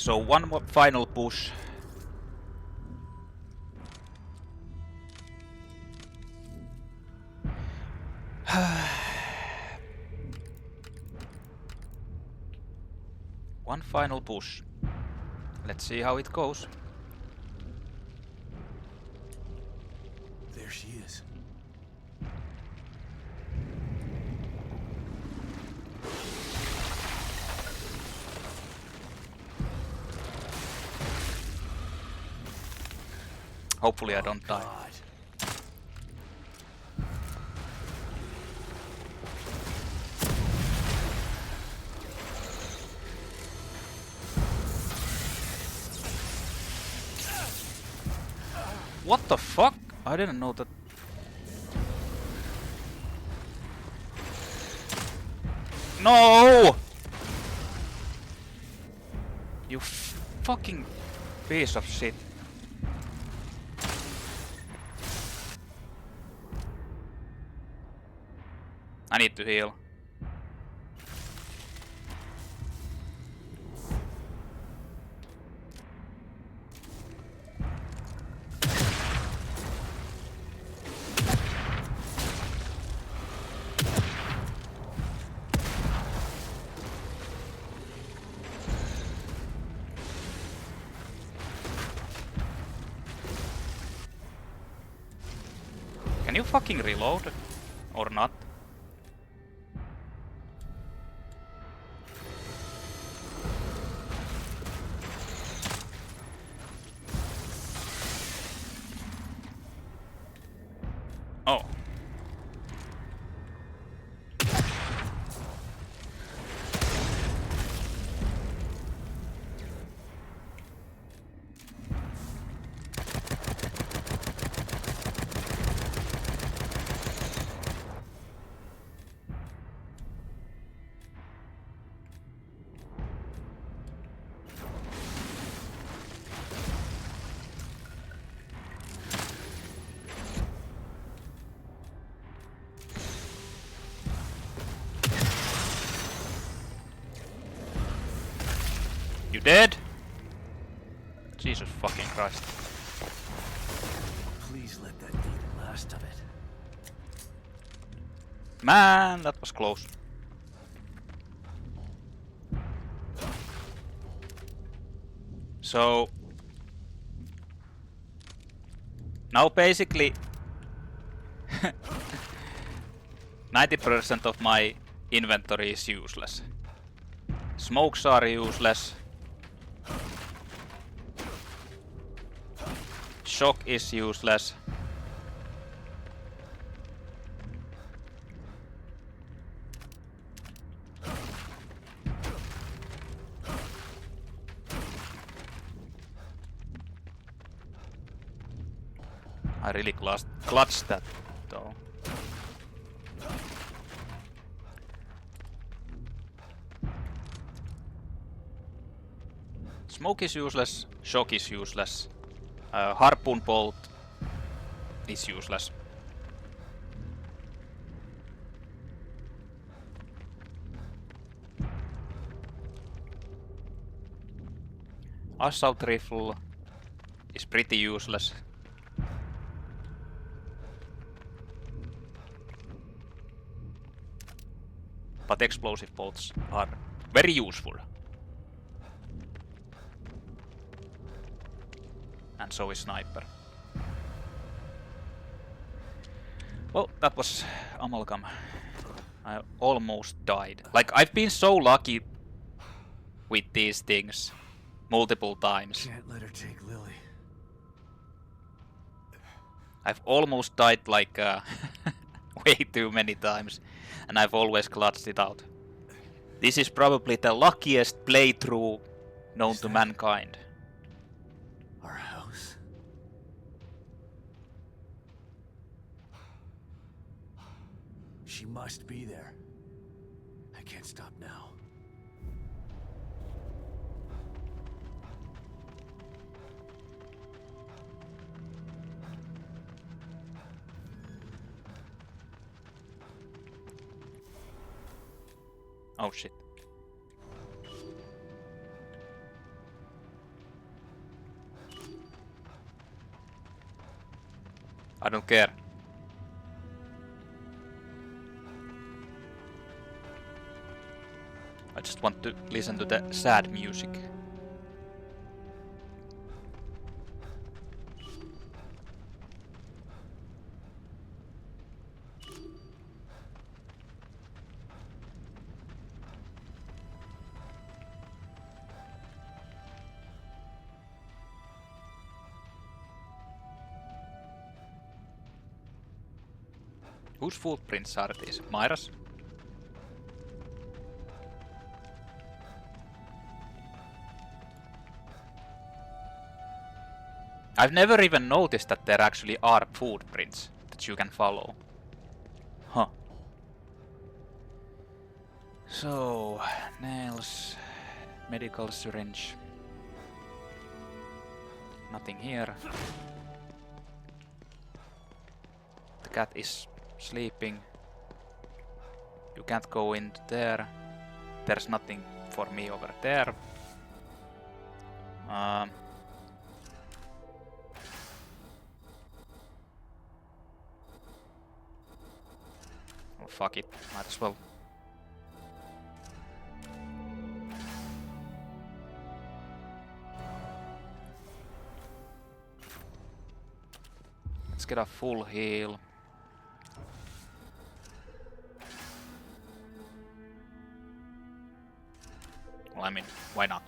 So one more final push. One final push. Let's see how it goes. There she is. Hopefully I don't die. God. What the fuck? I didn't know that. No! You fucking piece of shit. I need to heal. Can you fucking reload? Or not? Oh. You dead? Jesus fucking Christ. Please let that be the last of it. Man, that was close. So now basically 90% of my inventory is useless. Smokes are useless. Shock is useless. I really clutched that though. Smoke is useless, shock is useless, harpoon bolt is useless. Assault rifle is pretty useless. But explosive bolts are very useful. And so is sniper. Well, that was Amalgam. I almost died. Like, I've been so lucky with these things multiple times. Can't let her take Lily. I've almost died like way too many times, and I've always clutched it out. This is probably the luckiest playthrough known to mankind. Our house? She must be there. I can't stop now. Oh shit. I don't care. I just want to listen to the sad music. Whose footprints are these? Myra's? I've never even noticed that there actually are footprints that you can follow. Huh. So, nails, medical syringe. Nothing here. The cat is sleeping. You can't go into there. There's nothing for me over there. Oh, fuck it, might as well. Let's get a full heal. Well, I mean, why not?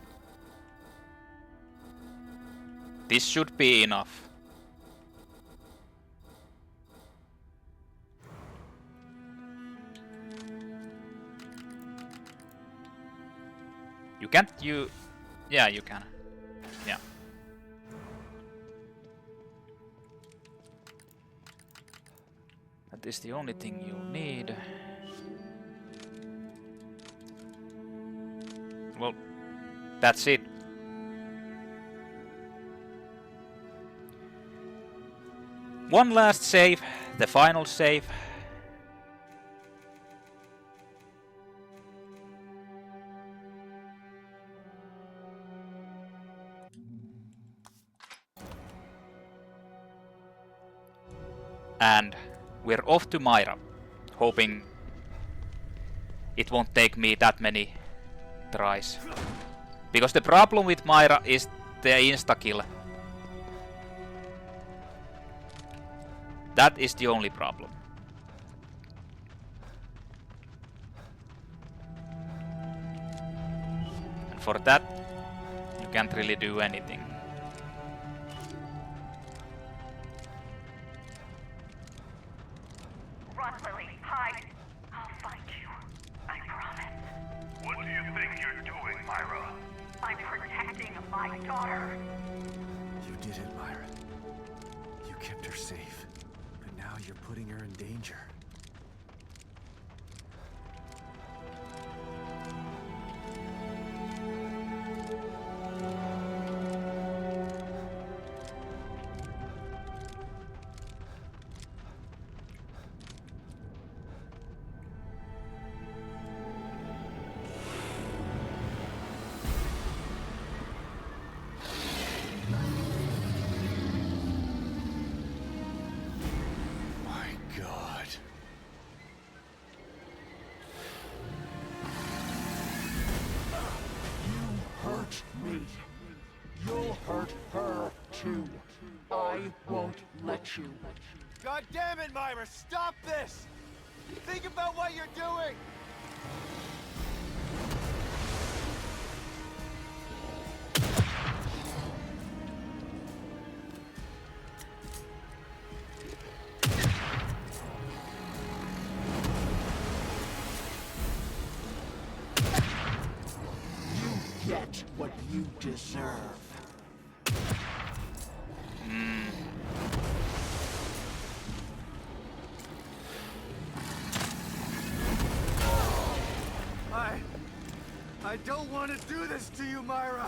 This should be enough. You can't, you... Yeah, you can. Yeah. That is the only thing you need. Well, that's it. One last save, the final save. And we're off to Myra, hoping it won't take me that many tries. Because the problem with Myra is the insta-kill. That is the only problem. And for that, you can't really do anything. Run, Lily. Hide. I'll find you. I promise. What do you think you're doing, Myra? I'm protecting my daughter. You did it, Myra. You kept her safe. But now you're putting her in danger. You'll hurt her, too. I won't let you. God damn it, Myra! Stop this! Think about what you're doing! You get what you deserve. I don't want to do this to you, Myra!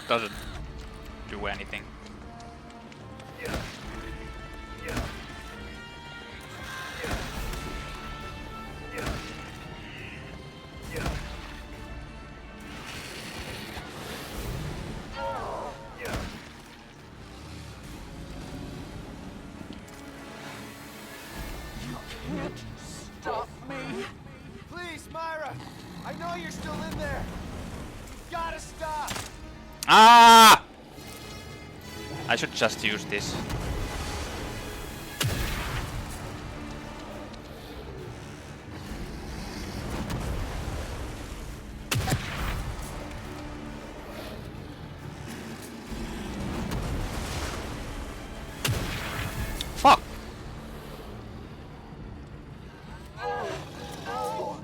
doesn't do anything. Can't stop me. Please, Myra! I know you're still in there! You gotta stop! Ah! I should just use this. Fuck! No!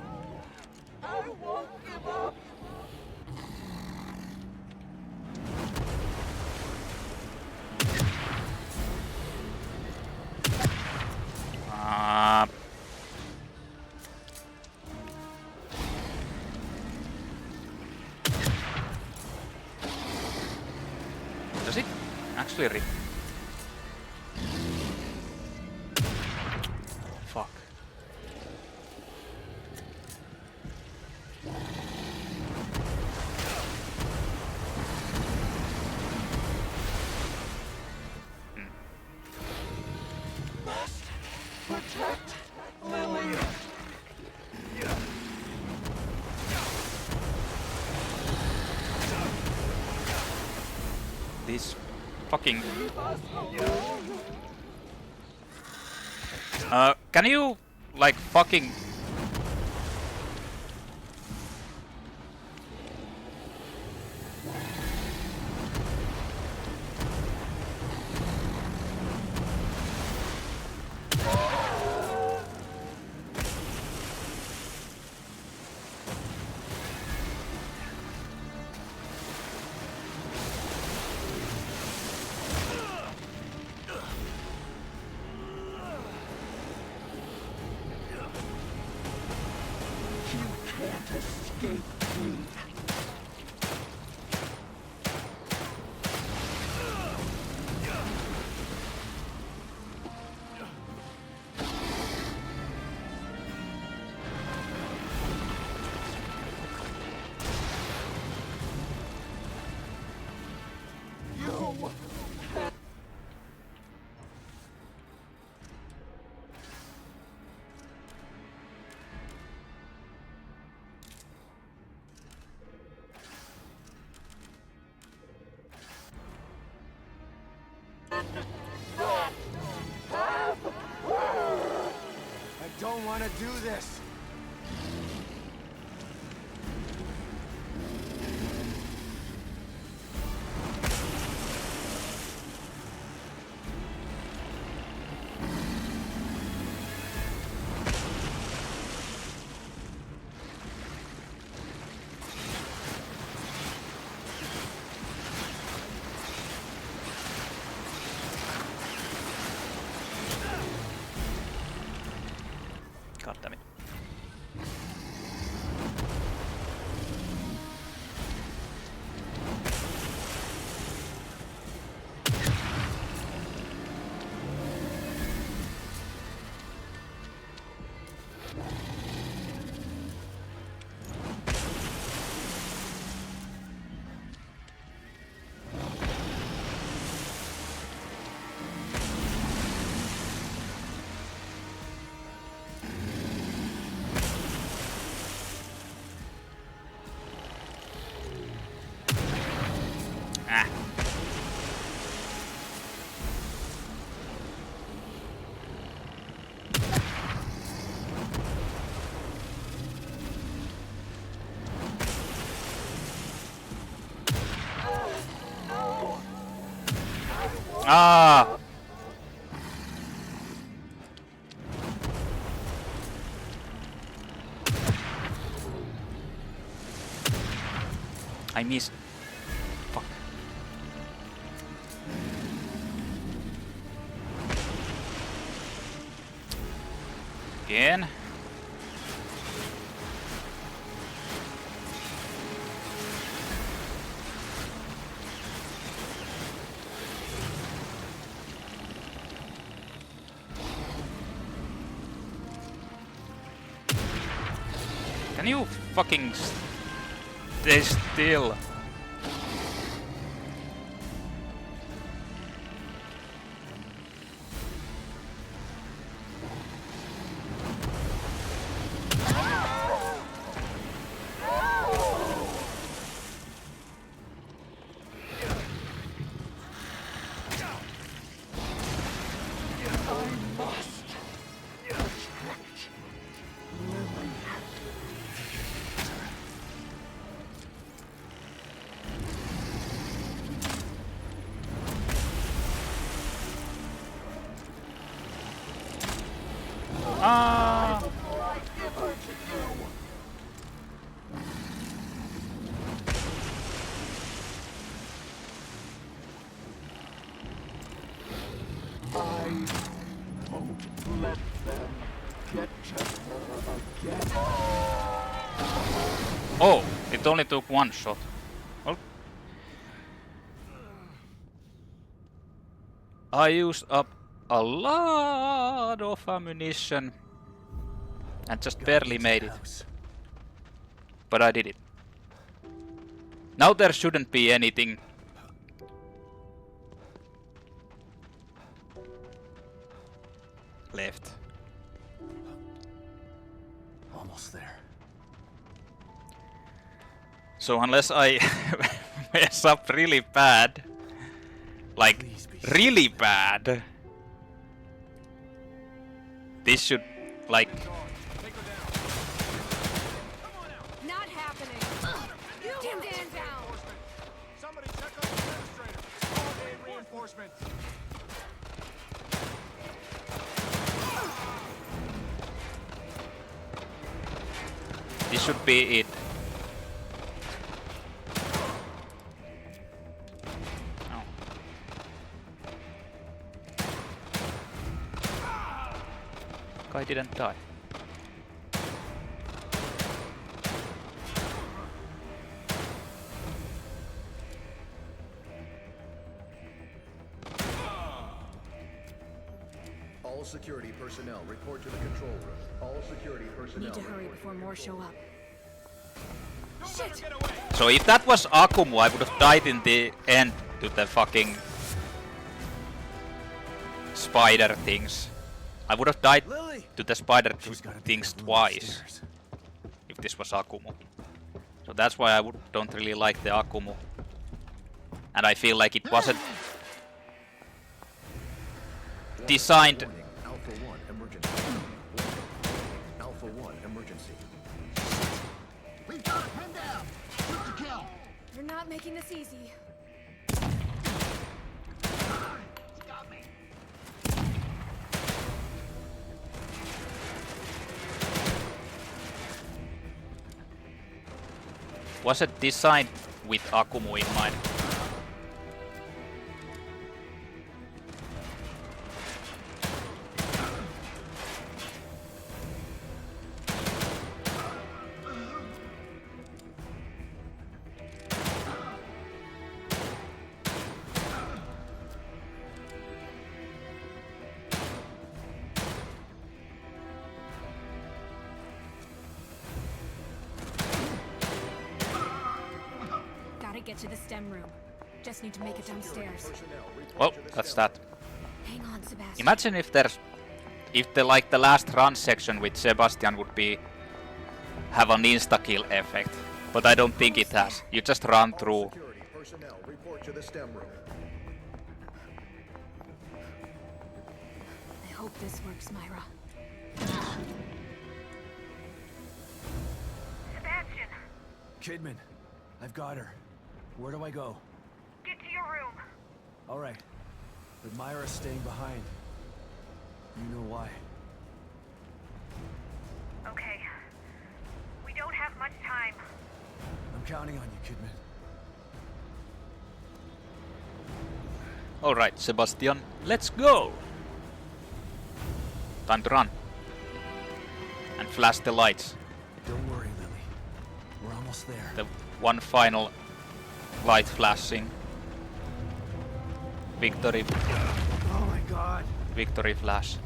I won't give up. Ah. Does it actually rip? Fuck. Protect Lily. This fucking... Leave us alone. Can you, like, fucking... You can't escape me. You I don't want to do this! God damn it. Ah. Ah. I missed. Fuck. Again. Can you fucking stay still? Ah! I won't let them get to her again. Oh, it only took one shot. Well, I used up a lot of ammunition and just barely made it. But I did it. Now there shouldn't be anything. Left. Almost there. So unless I mess up really bad, like Please be really bad, this should like Not happening. You stand down. Somebody check on the administrator. Call in reinforcements. this should be it. Oh. Guy didn't die. All security personnel report to the control room. All security personnel. Need to hurry report before more show up. Don't let her Shit! get away. So if that was Akumu, I would have died in the end to the fucking spider things. I would have died Lily! to the spider She's gotta be things up the twice stairs. if this was Akumu. So that's why I don't really like the Akumu. And I feel like it wasn't designed. Warning, Alpha 1 emergency. Warning, Alpha 1 emergency. We've got it pinned down. Shoot to kill. You're not making this easy. Got me. Was it designed with Akumu in mind? Gotta get to the STEM room. Just need to make it downstairs. Personnel report Well, to the that's STEM that. Hang on, Sebastian. Imagine if the last run section with Sebastian would be have an insta-kill effect. But I don't think it has. You just run All through. security personnel report to the STEM room. I hope this works, Myra. Sebastian, Kidman, I've got her. Where do I go? get to your room. All right. But Myra's staying behind. You know why. Okay. We don't have much time. I'm counting on you, Kidman. Alright, Sebastian, let's go! Time to run. And flash the lights. Don't worry, Lily. We're almost there. The one final light flashing. Victory, Oh my god. victory flash.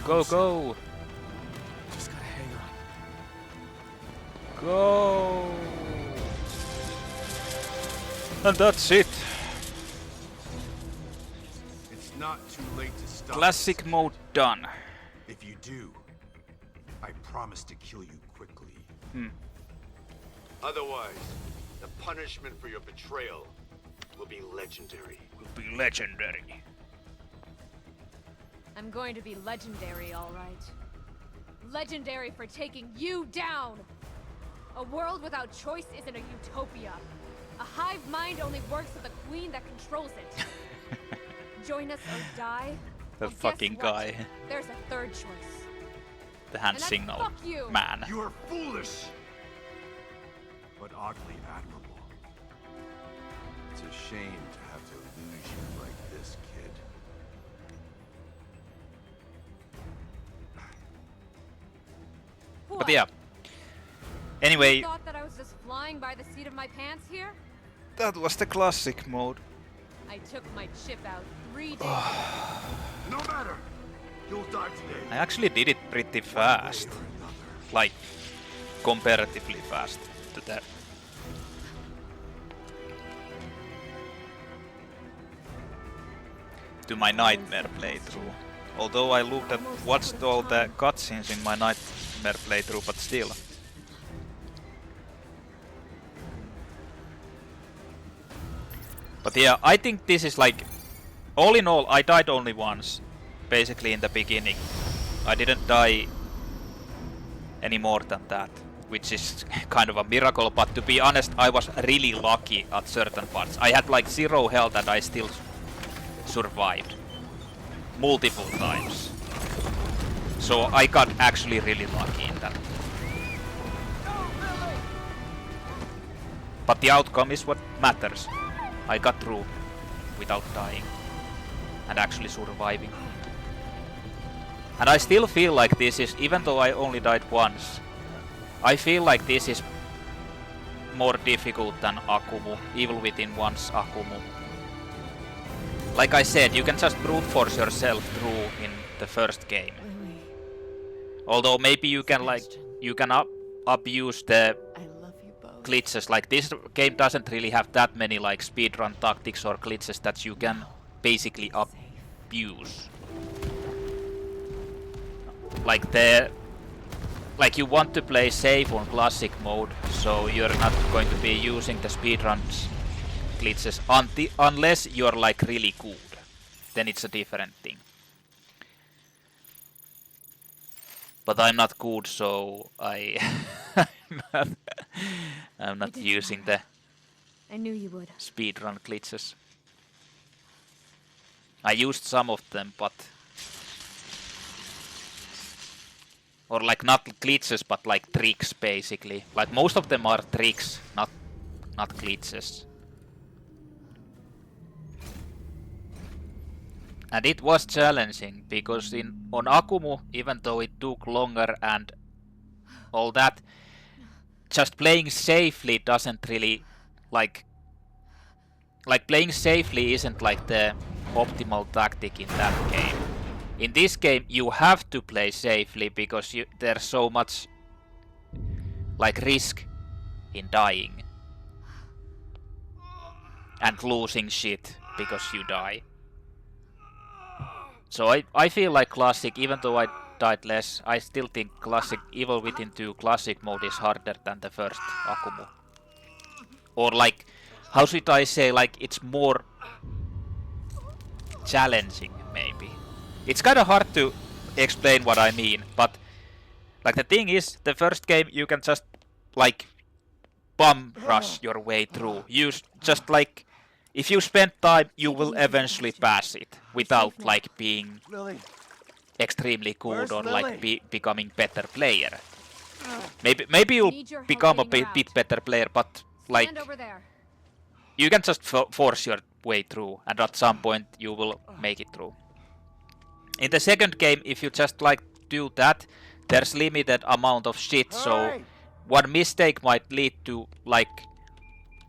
Go, go! Just gotta hang on. Go! And that's it. It's not too late to stop. Classic mode done. If you do, I promise to kill you quickly. Otherwise, the punishment for your betrayal will be legendary. Will be legendary. I'm going to be legendary, all right. Legendary for taking you down! A world without choice isn't a utopia. A hive mind only works with a queen that controls it. Join us or die? The Well, guess fucking what? guy. There's a third choice. The hand And that's signal fuck you. man. You are foolish, but oddly admirable. It's a shame to have to lose you like this, kid. But yeah. Anyway, You thought that I was just flying by the seat of my pants here? that was the classic mode. I took my chip out 3 days. No matter. You'll die today. I actually did it pretty fast. Like, comparatively fast to that. To my nightmare playthrough. Although I watched all the cutscenes in my nightmare playthrough, but still. But yeah, I think this is like... All in all, I died only once. Basically in the beginning. I didn't die any more than that. Which is kind of a miracle, but to be honest, I was really lucky at certain parts. I had like 0 health and I still survived. Multiple times. So I got actually really lucky in that. But the outcome is what matters. I got through without dying. And actually surviving. And I still feel like this is, even though I only died once, I feel like this is more difficult than Akumu, Evil Within 1's Akumu. Like I said, you can just brute force yourself through in the first game. Although maybe you can abuse the glitches. Like this game doesn't really have that many like speedrun tactics or glitches that you can basically abuse. Like you want to play safe on classic mode, so you're not going to be using the speedruns glitches unless you're like really good. Then it's a different thing. But I'm not good, so I'm not using the I knew you would. speedrun glitches. I used some of them, but or like not glitches, but like tricks basically. Like most of them are tricks, not glitches. And it was challenging because on Akumu, even though it took longer and all that, just playing safely doesn't really like playing safely isn't like the optimal tactic in that game. In this game you have to play safely because there's so much like risk in dying and losing shit because you die. So I feel like classic, even though I died less, I still think classic Evil Within 2 classic mode is harder than the first Akumu. Or like, how should I say, like it's more challenging maybe. It's kind of hard to explain what I mean, but like the thing is, the first game you can just like bum rush your way through. You just like, if you spend time, you will eventually pass it without like being extremely good or like becoming better player. Maybe you'll become a bit better player, but like you can just force your way through, and at some point you will make it through. In the second game, if you just like do that, there's limited amount of shit, so one mistake might lead to like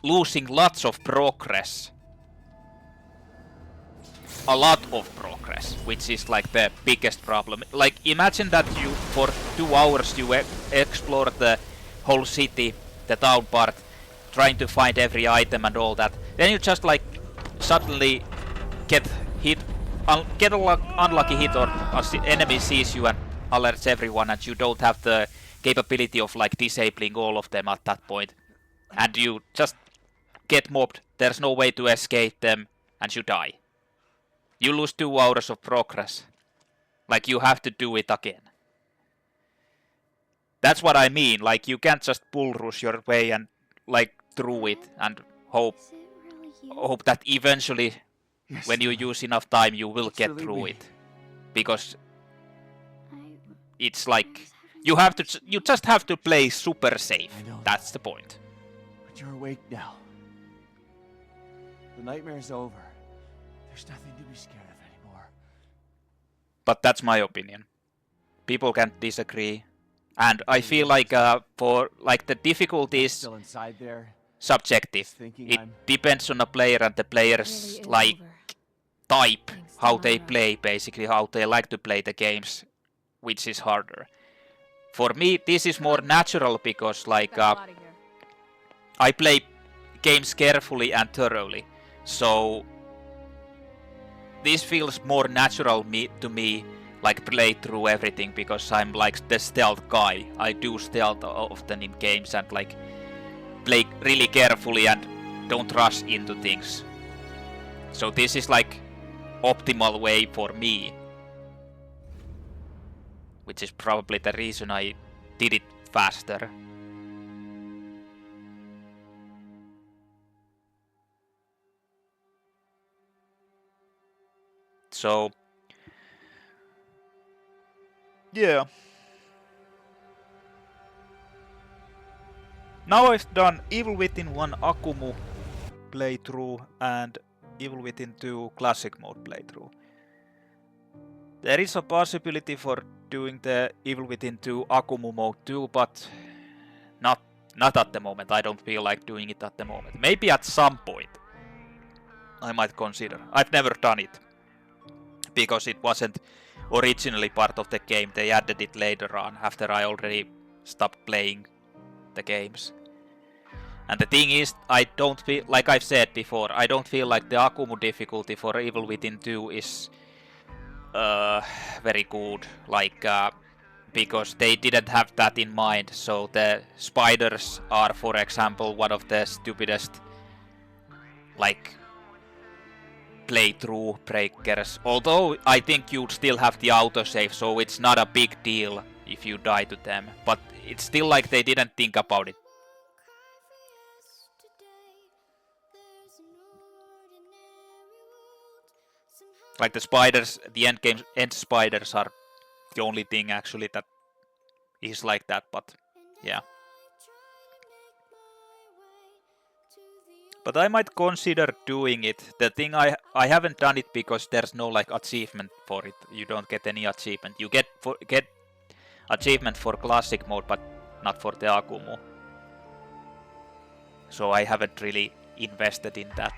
losing lots of progress. a lot of progress, which is like the biggest problem. Like, imagine that you, for 2 hours, you explore the whole city, the town part, trying to find every item and all that. Then you just like suddenly get hit, get an unlucky hit, or an enemy sees you and alerts everyone, and you don't have the capability of like disabling all of them at that point. And you just get mobbed, there's no way to escape them, and you die. You lose 2 hours of progress. Like, you have to do it again. That's what I mean, like, you can't just bull rush your way and like through it and hope that eventually, Yes, when you use enough time, you will get really through me. it. Because it's like, you just have to play super safe. I know. That's the point. But you're awake now. The nightmare's over. There's nothing to be scared of anymore. But that's my opinion. People can disagree. And I feel like for like the difficulty is Still inside there, subjective. thinking It I'm depends on the player and the player's like type, how they play, basically how they like to play the games, which is harder. For me, this is more natural because like I play games carefully and thoroughly, so this feels more natural to me, like play through everything, because I'm like the stealth guy. I do stealth often in games and like play really carefully and don't rush into things. So this is like optimal way for me, which is probably the reason I did it faster. So yeah. Now I've done Evil Within 1 Akumu playthrough and Evil Within 2 Classic Mode playthrough. There is a possibility for doing the Evil Within 2 Akumu mode too, but not at the moment. I don't feel like doing it at the moment. Maybe at some point I might consider. I've never done it because it wasn't originally part of the game. They added it later on after I already stopped playing the games. And the thing is, I don't feel, like I've said before, I don't feel like the Akumu difficulty for Evil Within 2 is very good, like because they didn't have that in mind. So the spiders are, for example, one of the stupidest like playthrough breakers. Although I think you'd still have the autosave, so it's not a big deal if you die to them. But it's still like they didn't think about it. Like the spiders, the end spiders are the only thing actually that is like that, but yeah. But I might consider doing it. The thing, I haven't done it because there's no like achievement for it. You don't get any achievement. You get achievement for classic mode, but not for the Akumu. So I haven't really invested in that.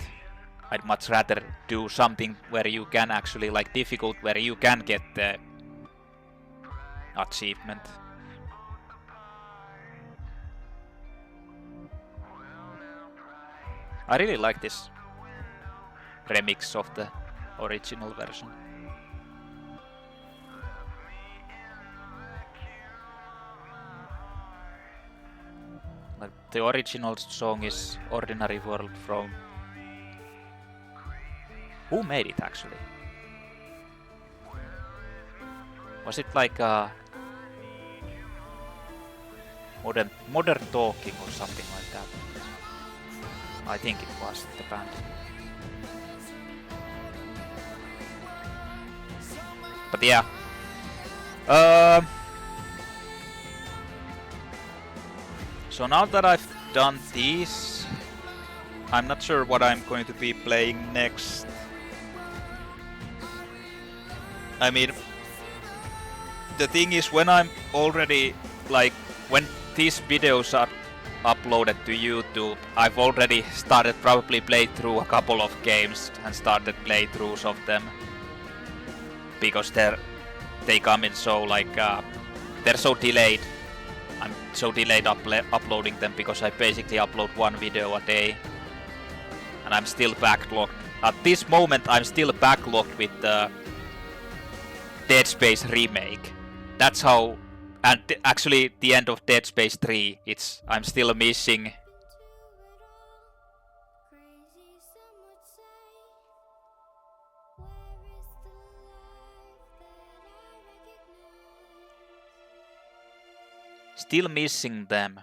I'd much rather do something where you can actually, like difficult, where you can get the achievement. I really like this remix of the original version. Like the original song is Ordinary World from... Who made it actually? Was it like Modern Talking or something like that? I think it was the band. But yeah. So now that I've done these, I'm not sure what I'm going to be playing next. I mean, the thing is, when I'm already, like, when these videos are uploaded to YouTube, I've already started probably played through a couple of games and started playthroughs of them because they come in so like they're so delayed. I'm so delayed uploading them because I basically upload one video a day, and I'm still backlogged. At this moment, I'm still backlogged with the Dead Space remake. That's how. And actually, the end of Dead Space 3, I'm still missing. Still missing them.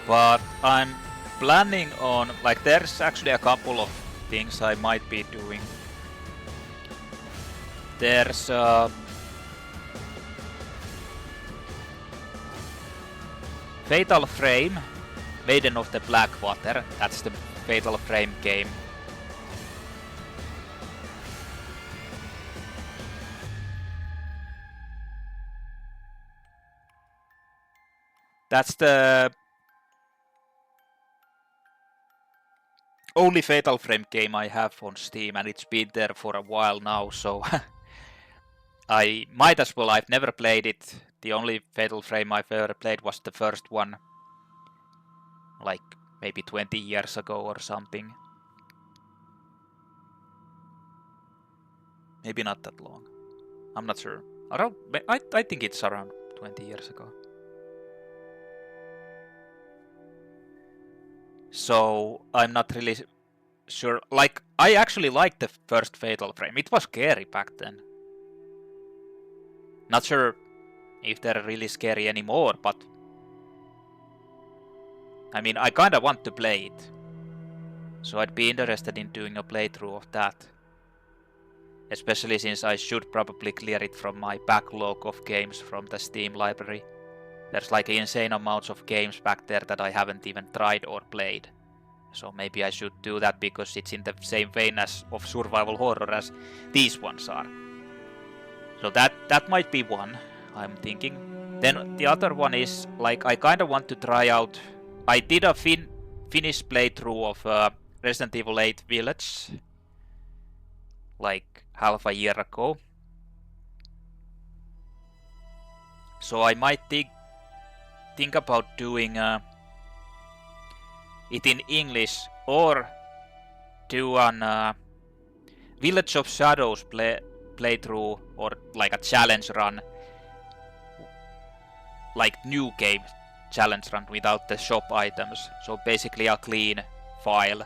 But I'm planning on, like, there's actually a couple of things I might be doing. There's Fatal Frame, Maiden of the Blackwater. That's the Fatal Frame game. That's the only Fatal Frame game I have on Steam, and it's been there for a while now, so I might as well. I've never played it. The only Fatal Frame I've ever played was the first one, like maybe 20 years ago or something. Maybe not that long. I'm not sure. Around, I think it's around 20 years ago. So I'm not really sure. Like, I actually liked the first Fatal Frame. It was scary back then. Not sure if they're really scary anymore, but I mean, I kinda want to play it. So I'd be interested in doing a playthrough of that. Especially since I should probably clear it from my backlog of games from the Steam library. There's like insane amounts of games back there that I haven't even tried or played. So maybe I should do that because it's in the same vein as of survival horror as these ones are. So that might be one I'm thinking. Then the other one is like I kind of want to try out. I did a finished playthrough of Resident Evil 8 Village like half a year ago. So I might think about doing it in English or do an Village of Shadows playthrough or like a challenge run, like new game challenge run without the shop items. So basically a clean file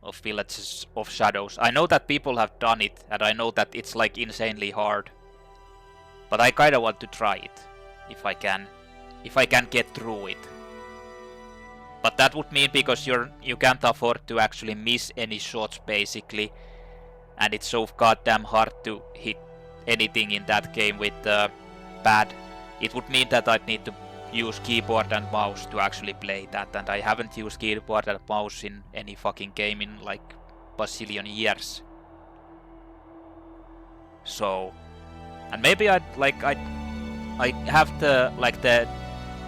of Villages of Shadows. I know that people have done it and I know that it's like insanely hard. But I kinda want to try it if I can get through it. But that would mean because you can't afford to actually miss any shots basically, and it's so goddamn hard to hit anything in that game with pad. It would mean that I'd need to use keyboard and mouse to actually play that, and I haven't used keyboard and mouse in any fucking game in like bazillion years. So, and maybe I have the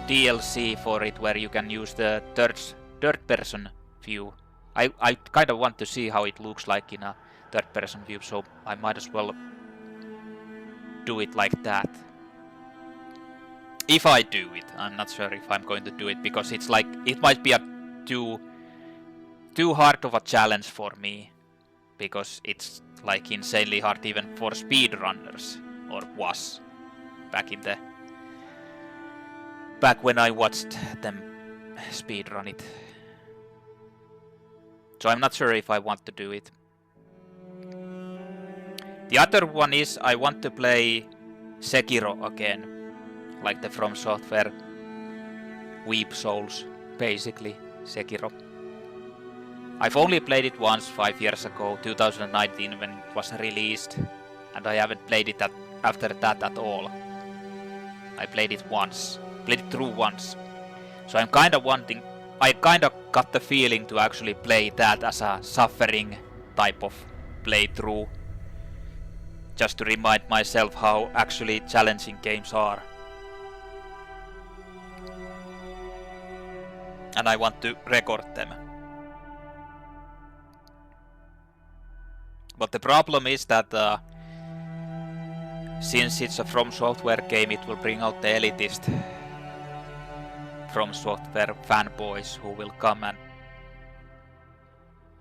DLC for it where you can use the third person view. I kind of want to see how it looks like in a third person view, so I might as well do it like that. If I do it, I'm not sure if I'm going to do it because it's like it might be a too hard of a challenge for me because it's like insanely hard even for speedrunners, or was back when I watched them speedrun it. So I'm not sure if I want to do it. The other one is I want to play Sekiro again. Like the From Software Weep Souls, basically, Sekiro. I've only played it once 5 years ago, 2019, when it was released, and I haven't played it after that at all. I played it through once. So I'm kinda wanting, I kinda got the feeling to actually play that as a suffering type of playthrough, just to remind myself how actually challenging games are. And I want to record them. But the problem is that since it's a From Software game, it will bring out the elitist From Software fanboys who will come and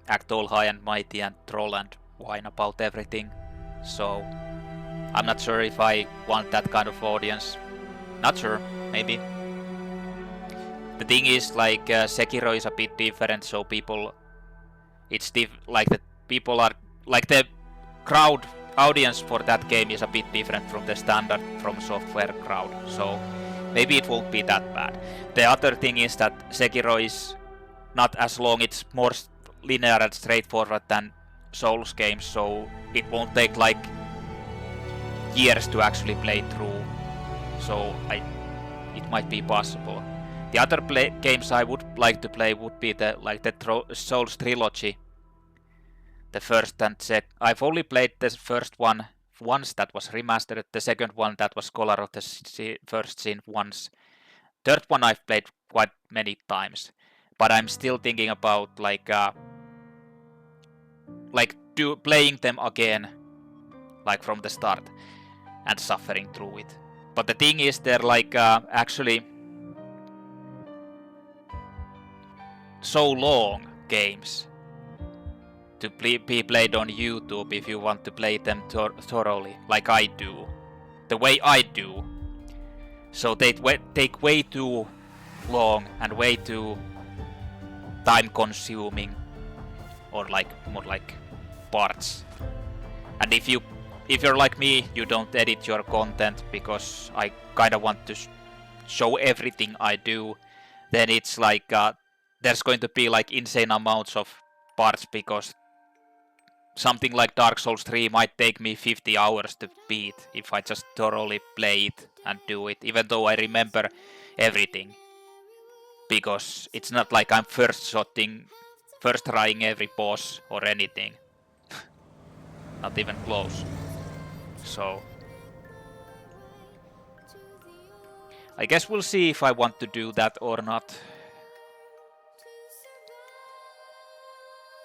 act all high and mighty and troll and whine about everything. So I'm not sure if I want that kind of audience. Not sure, maybe. The thing is, like, Sekiro is a bit different, so people, like the people are, like the crowd audience for that game is a bit different from the standard From Software crowd, so maybe it won't be that bad. The other thing is that Sekiro is not as long, it's more linear and straightforward than Souls games, so it won't take like years to actually play through, so it might be possible. The other games I would like to play would be the Souls trilogy. The first and I've only played the first one once, that was remastered. The second one, that was Scholar of the First Sin, once. Third one I've played quite many times, but I'm still thinking about playing them again, like from the start, and suffering through it. But the thing is, they're actually so long games to be played on YouTube if you want to play them thoroughly, like I do, the way I do. So they take way too long and way too time consuming, or more like parts. And if you're like me, you don't edit your content because I kinda want to show everything I do, then it's like there's going to be like insane amounts of parts, because something like Dark Souls 3 might take me 50 hours to beat if I just thoroughly play it and do it, even though I remember everything. Because it's not like I'm first trying every boss or anything. Not even close. So I guess we'll see if I want to do that or not.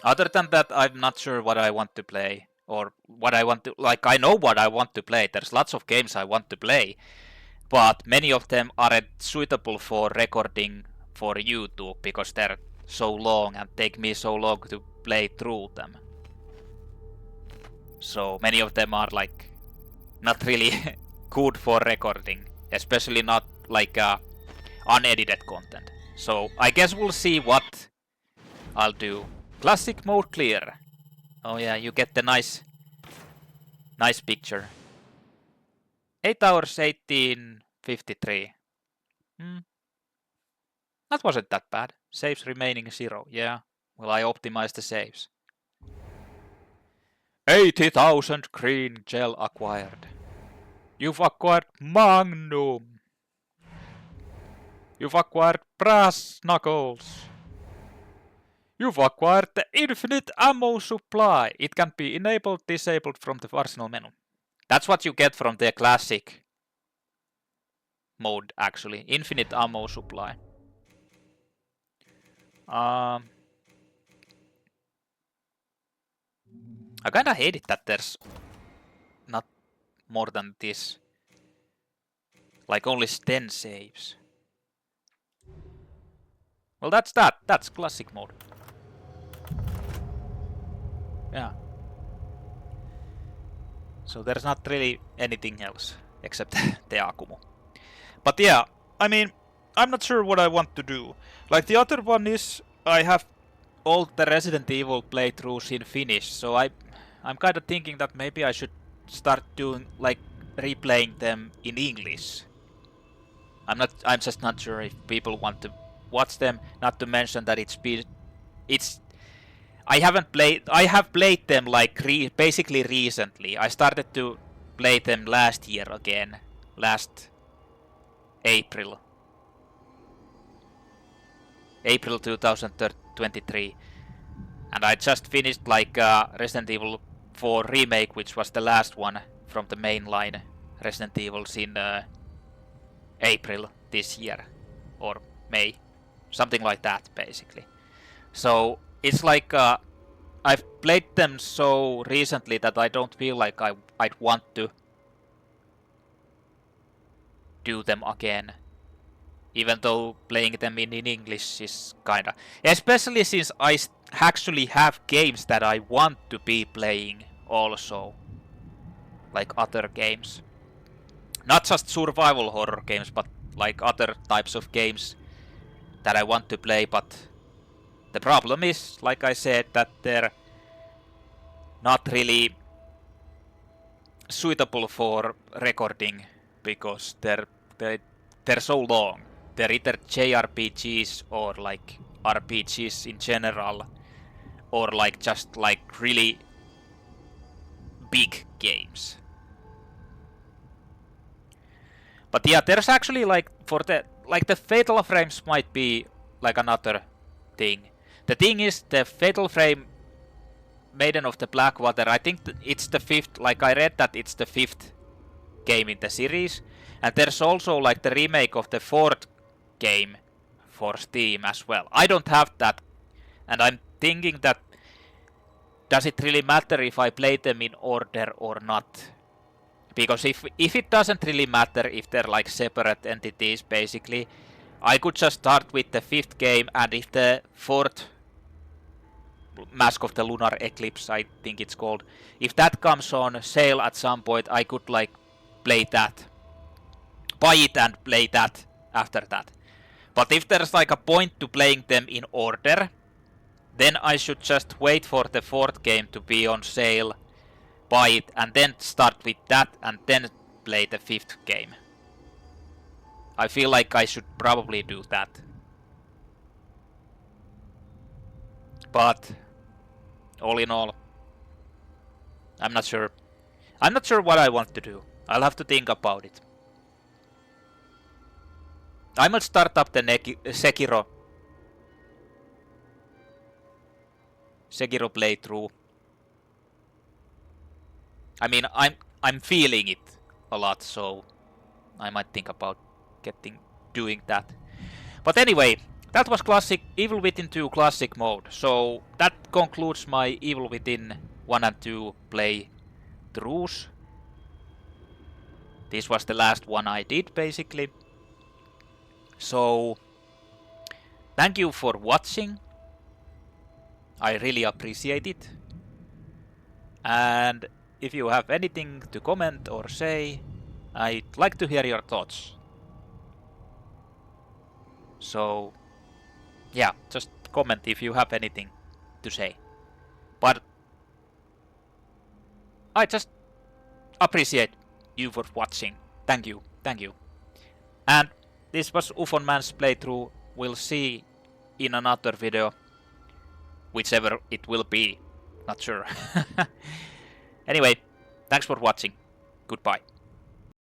Other than that, I'm not sure what I want to play, or what I want to, like, I know what I want to play. There's lots of games I want to play, but many of them aren't suitable for recording for YouTube because they're so long and take me so long to play through them. So many of them are like not really good for recording, especially not like unedited content. So I guess we'll see what I'll do. Classic mode clear. Oh yeah, you get the nice picture. 8 hours 18:53. That wasn't that bad. Saves remaining 0. Yeah. Well, I optimized the saves. 80,000 green gel acquired. You've acquired Magnum. You've acquired brass knuckles. You've acquired the infinite ammo supply. It can be enabled, disabled from the arsenal menu. That's what you get from the classic mode, actually. Infinite ammo supply. I kinda hate it that there's not more than this. Like only 10 saves. Well, that's that. That's classic mode. Yeah. So there's not really anything else except the Akumu. But yeah, I mean, I'm not sure what I want to do. Like the other one is, I have all the Resident Evil playthroughs in Finnish, so I'm kind of thinking that maybe I should start doing like replaying them in English. I'm just not sure if people want to watch them. Not to mention that it's I haven't played. I have played them like basically recently. I started to play them last year again, last April 2023, and I just finished like Resident Evil 4 remake, which was the last one from the mainline Resident Evils in April this year or May, something like that, basically. So it's like I've played them so recently that I don't feel like I'd want to do them again. Even though playing them in English is kinda... Especially since I actually have games that I want to be playing also. Like other games. Not just survival horror games, but like other types of games that I want to play, but the problem is, like I said, that they're not really suitable for recording because they're so long. They're either JRPGs or like RPGs in general, or like just like really big games. But yeah, there's actually like for the Fatal Frames might be like another thing. The thing is, the Fatal Frame Maiden of the Blackwater, I think it's the 5th, like I read that it's the 5th game in the series. And there's also like the remake of the 4th game for Steam as well. I don't have that, and I'm thinking that does it really matter if I play them in order or not? Because if it doesn't really matter if they're like separate entities, basically, I could just start with the 5th game, and if the 4th Mask of the Lunar Eclipse, I think it's called, if that comes on sale at some point, I could like play that. Buy it and play that after that. But if there's like a point to playing them in order, then I should just wait for the 4th game to be on sale, buy it, and then start with that, and then play the 5th game. I feel like I should probably do that. But all in all, I'm not sure. I'm not sure what I want to do. I'll have to think about it. I might start up the Sekiro playthrough. I mean, I'm feeling it a lot, so I might think about doing that. But anyway, that was classic Evil Within 2 classic mode. So that concludes my Evil Within 1 and 2 playthroughs. This was the last one I did, basically. So thank you for watching. I really appreciate it. And if you have anything to comment or say, I'd like to hear your thoughts. So yeah, just comment if you have anything to say. But I just appreciate you for watching. Thank you, thank you. And this was Ufon Man's playthrough. We'll see in another video, whichever it will be. Not sure. Anyway, thanks for watching. Goodbye.